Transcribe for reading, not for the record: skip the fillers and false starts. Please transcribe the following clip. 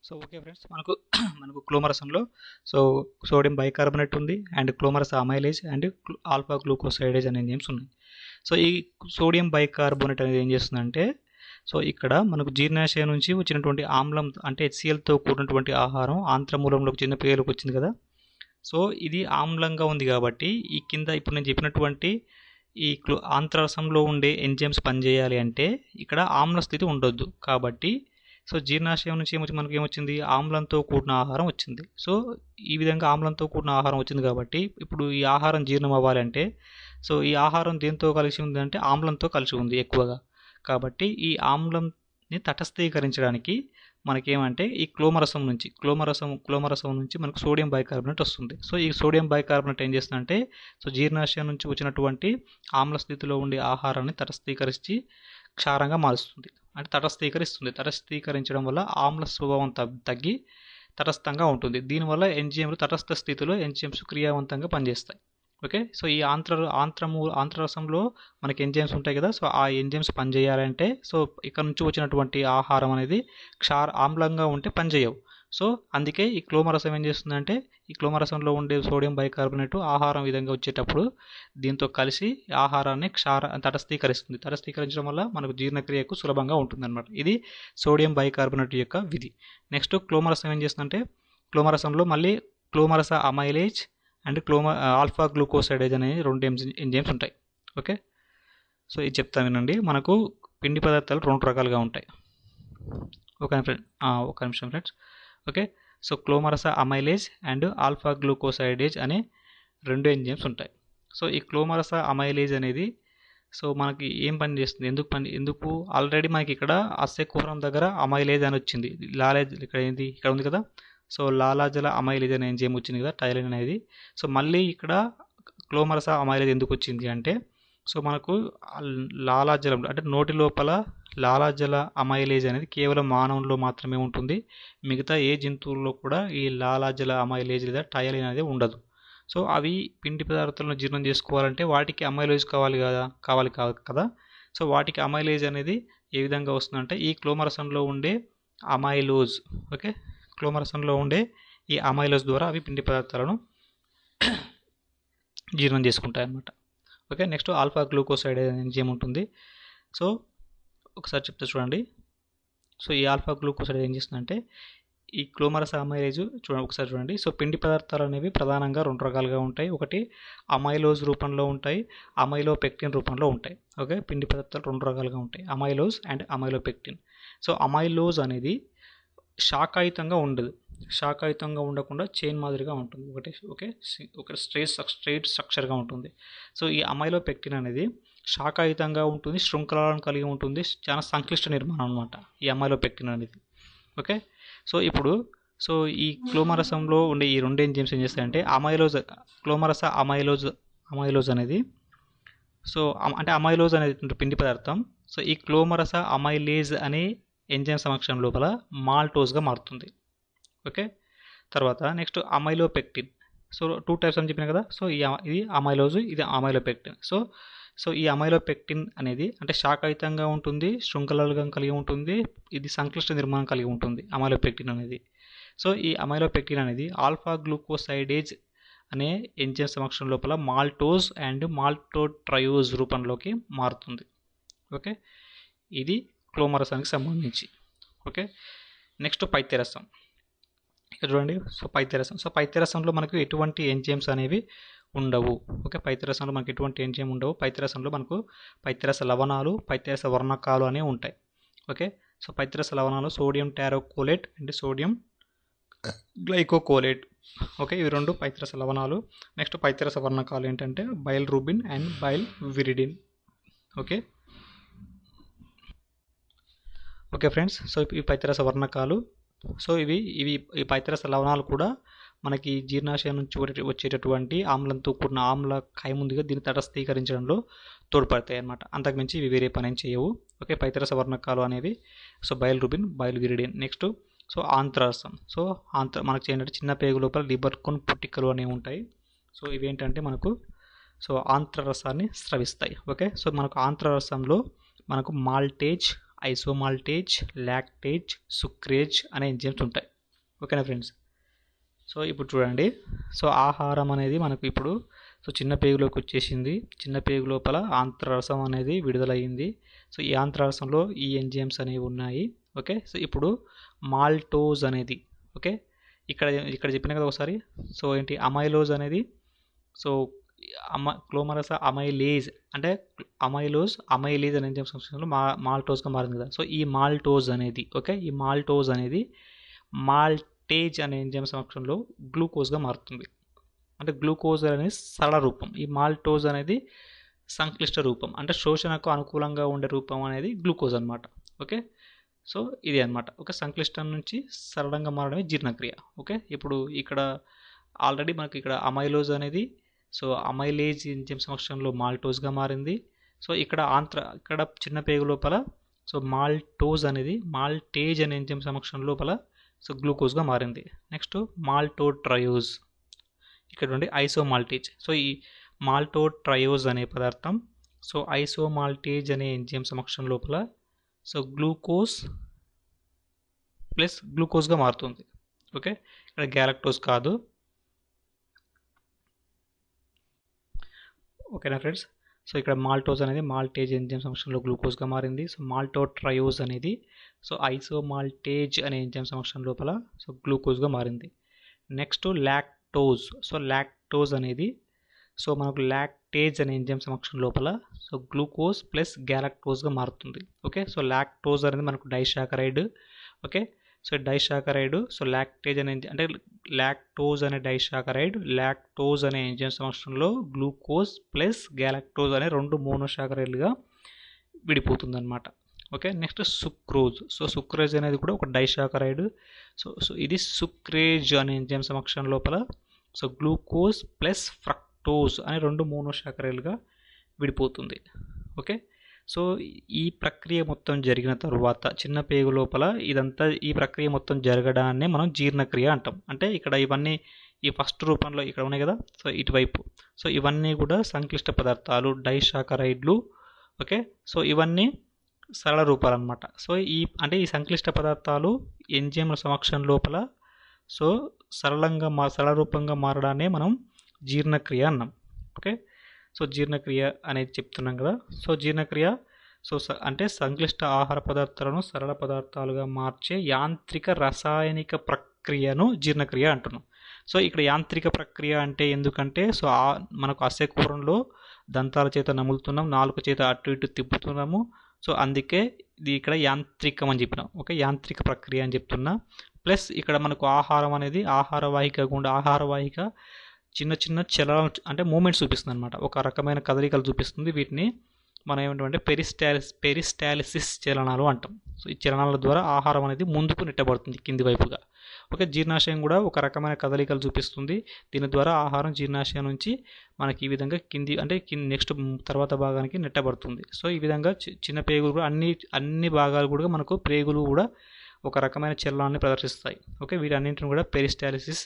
So okay friends, మనకు క్లోమరసంలో so sodium bicarbonate ఉంది, and క్లోమరస్ amylase and alpha glucosidase అనే enzymes ఉన్నాయి. సో ఈ సోడియం బైకార్బోనేట్ అనేది ఏం చేస్తుందంటే, సో ఇక్కడ మనకు జీర్ణాశయం నుంచి వచ్చినటువంటి ఆమ్లం అంటే HClతో కూడినటువంటి ఆహారం ఆంత్రమూలంలోకి చిన్న పేరులోకి వచ్చింది కదా. సో ఇది ఆమ్లంగా ఉంది కాబట్టి ఈ కింద ఇప్పుడు నేను చెప్పినటువంటి ఈ ఆంత్రరసంలో ఉండే ఎంజైమ్స్ పనిచేయాలి అంటే ఇక్కడ ఆమ్ల స్థితి ఉండొద్దు. కాబట్టి సో జీర్ణాశయం నుంచి మనకి ఏమొచ్చింది, ఆమ్లంతో కూడిన ఆహారం వచ్చింది. సో ఈ విధంగా ఆమ్లంతో కూడిన ఆహారం వచ్చింది కాబట్టి ఇప్పుడు ఈ ఆహారం జీర్ణం అవ్వాలంటే సో ఈ ఆహారం దేంతో కలిసి ఉంది అంటే ఆమ్లంతో కలిసి ఉంది ఎక్కువగా. కాబట్టి ఈ ఆమ్లంని తటస్థీకరించడానికి మనకేమంటే ఈ క్లోమరసం నుంచి మనకు సోడియం బైకార్బోనేట్ వస్తుంది. సో ఈ సోడియం బైకార్బోనేట్ ఏం చేస్తుందంటే సో జీర్ణాశయం నుంచి వచ్చినటువంటి ఆమ్ల స్థితిలో ఉండే ఆహారాన్ని తటస్థీకరించి క్షారంగా మారుస్తుంది, అంటే తటస్థీకరించడం వల్ల ఆమ్ల స్వభావం తగ్గి తటస్థంగా ఉంటుంది. దీనివల్ల ఎంజైమ్లు తటస్థ స్థితిలో ఎంజైమ్స్ క్రియావంతంగా పనిచేస్తాయి. ఓకే, సో ఈ ఆంత్రరసంలో మనకి ఎంజైమ్స్ ఉంటాయి కదా. సో ఆ ఎంజైమ్స్ పనిచేయాలంటే సో ఇక్కడ నుంచి వచ్చినటువంటి ఆహారం అనేది ఆమ్లంగా ఉంటే పనిచేయవు. సో అందుకే ఈ క్లోమరసం ఏం చేస్తుందంటే ఈ క్లోమరసంలో ఉండే సోడియం బైకార్బోనేట్ ఆహారం విధంగా వచ్చేటప్పుడు దీంతో కలిసి ఆహారాన్ని తటస్థీకరించడం వల్ల మనకు జీర్ణక్రియకు సులభంగా ఉంటుందన్నమాట. ఇది సోడియం బైకార్బోనేట్ యొక్క విధి. నెక్స్ట్ క్లోమరసం ఏం చేస్తుందంటే క్లోమరసంలో మళ్ళీ క్లోమరస అమైలేజ్ అండ్ ఆల్ఫా గ్లూకోసైడేజ్ అనే 2 ఎంజైమ్స్ ఉంటాయి. ఓకే, సో ఇది చెప్తాను వినండి. మనకు పిండి పదార్థాలు 2 రకాలుగా ఉంటాయి. ఒక నిమిషం ఫ్రెండ్స్. ఓకే, సో క్లోమరస అమైలేజ్ అండ్ ఆల్ఫా గ్లూకోసైడేజ్ అనే 2 ఎంజైమ్స్ ఉంటాయి. సో ఈ క్లోమరస అమైలేజ్ అనేది సో మనకి ఏం పని చేస్తుంది, ఎందుకు ఆల్రెడీ మనకి ఇక్కడ అస్సెకుహరం దగ్గర అమైలేజ్ అని వచ్చింది. లాలేజ్ ఇక్కడ ఉంది కదా. సో లాలాజల అమైలేజ్ అనే ఎంజైమ్ వచ్చింది కదా, టైలిన్ అనేది. సో మళ్ళీ ఇక్కడ క్లోమరస అమైలేజ్ ఎందుకు వచ్చింది అంటే సో మనకు లాలాజలం అంటే నోటి లోపల లాలాజల అమైలేజ్ అనేది కేవలం మానవుల్లో మాత్రమే ఉంటుంది. మిగతా ఏ జంతువుల్లో కూడా ఈ లాలాజల అమైలేజ్ లేదా టైలిన్ అనేది ఉండదు. సో అవి పిండి పదార్థాలను జీర్ణం చేసుకోవాలంటే వాటికి అమైలేజ్ కావాలి కదా. సో వాటికి అమైలేజ్ అనేది ఏ విధంగా వస్తుందంటే ఈ క్లోమరసంలో ఉండే అమైలోజ్. ఓకే, క్లోమరసంలో ఉండే ఈ అమైలోజ్ ద్వారా అవి పిండి పదార్థాలను జీర్ణం చేసుకుంటాయి అన్నమాట. ఓకే, నెక్స్ట్ ఆల్ఫా గ్లూకోసైడేజ్ అనే ఎంజైమ్ ఉంటుంది. సో ఒకసారి చెప్తే చూడండి. సో ఈ ఆల్ఫా గ్లూకోసైడేజ్ ఏం చేస్తుందంటే ఈ క్లోమరస అమైలేజ్ ఒకసారి చూడండి. సో పిండి పదార్థాలు అనేవి ప్రధానంగా 2 రకాలుగా ఉంటాయి. ఒకటి అమైలోజ్ రూపంలో ఉంటాయి, అమైలోపెక్టిన్ రూపంలో ఉంటాయి. ఓకే, పిండి పదార్థాలు 2 రకాలుగా ఉంటాయి, amylose and amylopectin. So amylose అనేది శాఖాయుతంగా ఉండదు, శాఖాయుతంగా ఉండకుండా చైన్ మాదిరిగా ఉంటుంది. ఒక స్ట్రైట్ స్ట్రక్చర్గా ఉంటుంది. సో ఈ అమైలోపెక్టిన్ అనేది శాఖాయుతంగా ఉంటుంది, శృంఖలాలను కలిగి ఉంటుంది, చాలా సంక్లిష్ట నిర్మాణం అనమాట ఈ అమైలోపెక్టిన్ అనేది. ఓకే, సో ఇప్పుడు సో ఈ క్లోమరసంలో ఉండే ఈ 2 ఎంజైమ్స్ ఏం చేస్తాయంటే క్లోమరస అమైలోజ్ అనేది సో అంటే అమైలోజ్ అనేది పిండి పదార్థం. సో ఈ క్లోమరస అమైలేజ్ అనే ఎంజైమ్ సమక్షం లోపల మాల్టోజ్గా మారుతుంది. ఓకే, తర్వాత నెక్స్ట్ అమైలోపెక్టిన్. సో 2 టైప్స్ అని చెప్పిన కదా. సో ఇది అమైలోజ్, ఇది అమైలోపెక్టిన్. సో ఈ అమైలోపెక్టిన్ అనేది అంటే శాఖాయుతంగా ఉంటుంది, శృంఖలాలుగా కలిగి ఉంటుంది, ఇది సంక్లిష్ట నిర్మాణం కలిగి ఉంటుంది అమైలోపెక్టిన్ అనేది. సో ఈ అమైలోపెక్టిన్ అనేది ఆల్ఫా గ్లూకోసైడేజ్ అనే ఎంజైమ్ సమక్షం లోపల మాల్టోజ్ అండ్ మాల్టోట్రయోజ్ రూపంలోకి మారుతుంది. ఓకే, ఇది క్లోమరసానికి సంబంధించి. ఓకే, నెక్స్ట్ పైత్యరసం. ఇక్కడ చూడండి. సో పైత్యరసంలో మనకు ఎటువంటి ఎంజైమ్స్ అనేవి ఉండవు. ఓకే, పైత్యరసంలో మనకు ఎటువంటి ఎంజైమ్ ఉండవు. పైత్యరసంలో మనకు పైత్యరస లవణాలు, పైత్యరస వర్ణకాలు అనేవి ఉంటాయి. ఓకే, సో పైత్యరస లవణాలు sodium taurocholate and sodium glycocholate. Okay, ఇవి 2 పైత్యరస లవణాలు. నెక్స్ట్ పైత్యరస వర్ణకాలు ఏంటంటే bilirubin and biliverdin. Okay friends, so ఈ పైత్యరస వర్ణకాలు. సో ఇవి ఈ పైత్యరస లవణాలు కూడా మనకి జీర్ణాశయం నుంచి వచ్చేటటువంటి ఆమ్లంతో కూడిన ఆమ్ల ఖైముందుగా దీన్ని తటస్థీకరించడంలో తోడ్పడతాయి అన్నమాట. అంతకుమించి ఇవి వేరే పని ఏం చేయవు. ఓకే, పైత్యరస వర్ణకాలు అనేవి so bilirubin, biliverdin. Next so ఆంత్రరసం. సో మనకి ఏంటంటే చిన్న పేగు లోపల లిబర్కోన్ పుట్టికలు అనేవి ఉంటాయి. సో ఇవేంటంటే మనకు సో ఆంత్రరసాన్ని స్రవిస్తాయి. ఓకే, సో మనకు ఆంత్రరసంలో మనకు మాల్టేజ్, ఐసోమాల్టేజ్, లాక్టేజ్, సుక్రేజ్ అనే ఎంజైమ్స్ ఉంటాయి. ఓకేనా ఫ్రెండ్స్. సో ఇప్పుడు చూడండి, సో ఆహారం అనేది మనకు ఇప్పుడు సో చిన్న పేగులోకి వచ్చేసింది. చిన్న పేగు లోపల ఆంత్రరసం అనేది విడుదలయ్యింది. సో ఈ ఆంత్రరసంలో ఈ ఎంజైమ్స్ అనేవి ఉన్నాయి. ఓకే, సో ఇప్పుడు మాల్టోజ్ అనేది, ఓకే, ఇక్కడ ఇక్కడ చెప్పిన కదా ఒకసారి. సో ఏంటి అమైలోజ్ అనేది, సో క్లోమరస అమైలేజ్ అంటే అమైలేజ్ అనే ఎంజైమ్ సంశ్లేషణలో మాల్టోజ్గా మారింది కదా. సో ఈ మాల్టోజ్ అనేది, ఓకే, ఈ మాల్టోజ్ అనేది మాల్టేజ్ అనే ఎంజైమ్ సమక్షంలో గ్లూకోజ్గా మారుతుంది. అంటే గ్లూకోజ్ అనేది సరళ రూపం, ఈ మాల్టోజ్ అనేది సంక్లిష్ట రూపం, అంటే శోషణకు అనుకూలంగా ఉండే రూపం అనేది గ్లూకోజ్ అనమాట. ఓకే, సో ఇది అనమాట. ఓకే, సంక్లిష్టం నుంచి సరళంగా మారడమే జీర్ణక్రియ. ఓకే, ఇప్పుడు ఇక్కడ ఆల్రెడీ మనకి ఇక్కడ అమైలోజ్ అనేది సో అమైలేజ్ ఎంజైమ్ సమక్షంలో మాల్టోజ్గా మారింది. సో ఇక్కడ చిన్న పేగు లోపల సో మాల్టోజ్ అనేది మాల్టేజ్ అనే ఎంజైమ్ సమక్షం లోపల సో గ్లూకోజ్గా మారింది. నెక్స్ట్ మాల్టోట్రయోజ్, ఇక్కడ ఉండి ఐసోమాల్టేజ్. సో ఈ మాల్టోట్రయోజ్ అనే పదార్థం సో ఐసోమాల్టేజ్ అనే ఎంజైమ్ సమక్షం లోపల సో గ్లూకోజ్ ప్లస్ గ్లూకోజ్గా మారుతుంది. ఓకే, ఇక్కడ గ్యాలక్టోజ్ కాదు. ఓకేనా ఫ్రెండ్స్. సో ఇక్కడ మాల్టోజ్ అనేది మాల్టేజ్ ఎంజైమ్ సమక్షంలో గ్లూకోజ్గా మారింది. సో మాల్టోట్రయోజ్ అనేది సో ఐసోమాల్టేజ్ అనే ఎంజైమ్ సమక్షం లోపల సో గ్లూకోజ్గా మారింది. Next lactose. సో లాక్టోజ్ అనేది సో మనకు లాక్టేజ్ అనే ఎంజైమ్ సమక్షం లోపల సో గ్లూకోజ్ ప్లస్ గ్యాలక్టోజ్గా మారుతుంది. ఓకే, సో లాక్టోజ్ అనేది మనకు disaccharide. Okay, so disaccharide so lactase అనే అంటే లాక్టోజ్ అనే డైసాకరైడ్, లాక్టోజ్ అనే ఎంజైమ్ సమక్షంలో గ్లూకోజ్ ప్లస్ గ్యాలక్టోజ్ అనే 2 మోనోసాకరైడ్లుగా విడిపోతుంది అనమాట. Okay, next sucrose. So sucrase అనేది కూడా ఒక డైసాకరైడ్. సో ఇది సుక్రేజ్ అనే ఎంజైమ్ సమక్షం లోపల సో గ్లూకోజ్ ప్లస్ ఫ్రక్టోజ్ అనే 2 మోనోసాకరైడ్లుగా విడిపోతుంది. ఓకే, సో ఈ ప్రక్రియ మొత్తం జరిగిన తర్వాత చిన్న పేగు లోపల ఇదంతా ఈ ప్రక్రియ మొత్తం జరగడాన్ని మనం జీర్ణక్రియ అంటాం. అంటే ఇక్కడ ఇవన్నీ ఈ ఫస్ట్ రూపంలో ఇక్కడ ఉన్నాయి కదా, సో ఇటువైపు సో ఇవన్నీ కూడా సంక్లిష్ట పదార్థాలు డైసాకరైడ్లు. ఓకే, సో ఇవన్నీ సరళ రూపాలు అనమాట. సో ఈ సంక్లిష్ట పదార్థాలు ఎంజైమ్ల సమక్షం లోపల సో సరళ రూపంగా మారడాన్ని మనం జీర్ణక్రియ అన్నాం. ఓకే, సో జీర్ణక్రియ అనేది చెప్తున్నాం కదా. సో జీర్ణక్రియ సో అంటే సంక్లిష్ట ఆహార పదార్థాలను సరళ పదార్థాలుగా మార్చే యాంత్రిక రసాయనిక ప్రక్రియను జీర్ణక్రియ అంటున్నాం. సో ఇక్కడ యాంత్రిక ప్రక్రియ అంటే ఎందుకంటే సో మనకు అసెకూరంలో దంతాల చేత నములుతున్నాం, నాలుక చేత అటు ఇటు తిప్పుతున్నాము. సో అందుకే ఇది ఇక్కడ యాంత్రికం అని చెప్పినాం. ఓకే, యాంత్రిక ప్రక్రియ అని చెప్తున్నా. ప్లస్ ఇక్కడ మనకు ఆహారం అనేది ఆహారవాహిక చిన్న చిన్న చలనం అంటే మూమెంట్స్ చూపిస్తుంది అనమాట. ఒక రకమైన కదలికలు చూపిస్తుంది. వీటిని మనం ఏమంటామంటే పెరిస్టాలిసిస్ చలనాలు అంటాం. సో ఈ చలనాల ద్వారా ఆహారం అనేది ముందుకు నెట్టబడుతుంది కింది వైపుగా. ఓకే, జీర్ణాశయం కూడా ఒక రకమైన కదలికలు చూపిస్తుంది. దీని ద్వారా ఆహారం జీర్ణాశయం నుంచి మనకి ఈ విధంగా నెక్స్ట్ తర్వాత భాగానికి నెట్టబడుతుంది. సో ఈ విధంగా చిన్న పేగులు కూడా అన్ని భాగాలు కూడా మనకు పేగులు కూడా ఒక రకమైన చలనాన్ని ప్రదర్శిస్తాయి. ఓకే, వీటన్నింటిని కూడా పెరిస్టాలిసిస్